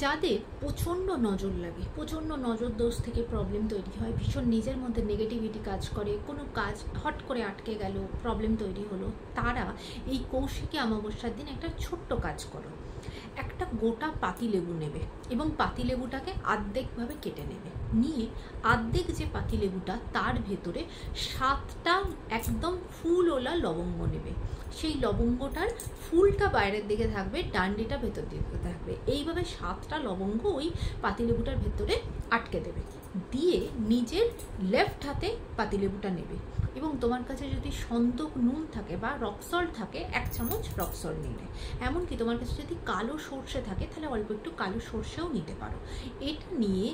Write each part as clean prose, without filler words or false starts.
যাদের প্রচণ্ড নজর লাগে, প্রচণ্ড নজর দোষ থেকে প্রবলেম তৈরি হয়, ভীষণ নিজের মধ্যে নেগেটিভিটি কাজ করে, কোনো কাজ হট করে আটকে গেল, প্রবলেম তৈরি হলো, তারা এই কৌশিকী অমাবস্যার দিন একটা ছোট্ট কাজ করো। একটা গোটা পাতিলেবু নেবে এবং পাতিলেবুটাকে আর্ধেকভাবে কেটে নেবে, নিয়ে আর্ধেক যে পাতিলেবুটা তার ভেতরে 7টা একদম ফুলওলা লবঙ্গ নেবে। সেই লবঙ্গটার ফুলটা বাইরের দিকে থাকবে, ডান্ডিটা ভেতর দিকে থাকবে। এইভাবে 7টা লবঙ্গ ওই পাতিলেবুটার ভেতরে আটকে দেবে, দিয়ে নিজের লেফট হাতে পাতিলেবুটা নেবে এবং তোমার কাছে যদি সন্দক নুন থাকে বা রক সল্ট থাকে 1 চামচ রক সল্ট নিলে, এমনকি তোমার কাছে যদি কালো সর্ষে থাকে তাহলে অল্প একটু কালো সর্ষেও নিতে পারো। এটা নিয়ে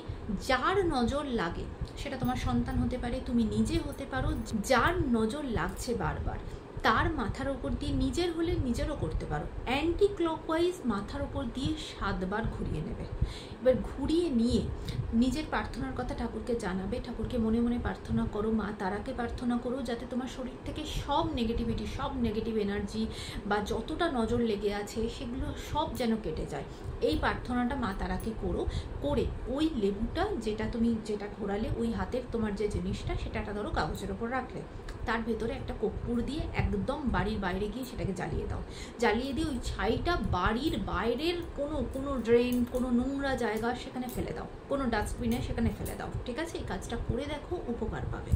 যার নজর লাগে, সেটা তোমার সন্তান হতে পারে, তুমি নিজে হতে পারো, যার নজর লাগছে বারবার তার মাথার ওপর দিয়ে, নিজের হলে নিজেরও করতে পারো, অ্যান্টি ক্লকওয়াইজ মাথার ওপর দিয়ে 7 বার ঘুরিয়ে নেবে। এবার ঘুরিয়ে নিয়ে নিজের প্রার্থনার কথা ঠাকুরকে জানাবে, ঠাকুরকে মনে মনে প্রার্থনা করো, মা তারাকে প্রার্থনা করো যাতে তোমার শরীর থেকে সব নেগেটিভিটি, সব নেগেটিভ এনার্জি বা যতটা নজর লেগে আছে সেগুলো সব যেন কেটে যায়। এই প্রার্থনাটা মা তারাকে করো, করে ওই লেবুটা যেটা ঘোরালে, ওই হাতের তোমার যে জিনিসটা সেটা একটা ধরো কাগজের ওপর রাখলে, তার ভেতরে একটা কর্পূর দিয়ে একদম বাড়ির বাইরে গিয়ে সেটাকে জ্বালিয়ে দাও। জ্বালিয়ে দিয়ে ওই ছাইটা বাড়ির বাইরের কোনো ড্রেন, কোনো নোংরা জায়গা সেখানে ফেলে দাও, কোনো ডাস্টবিনে সেখানে ফেলে দাও। ঠিক আছে, এই কাজটা করে দেখো, উপকার পাবে।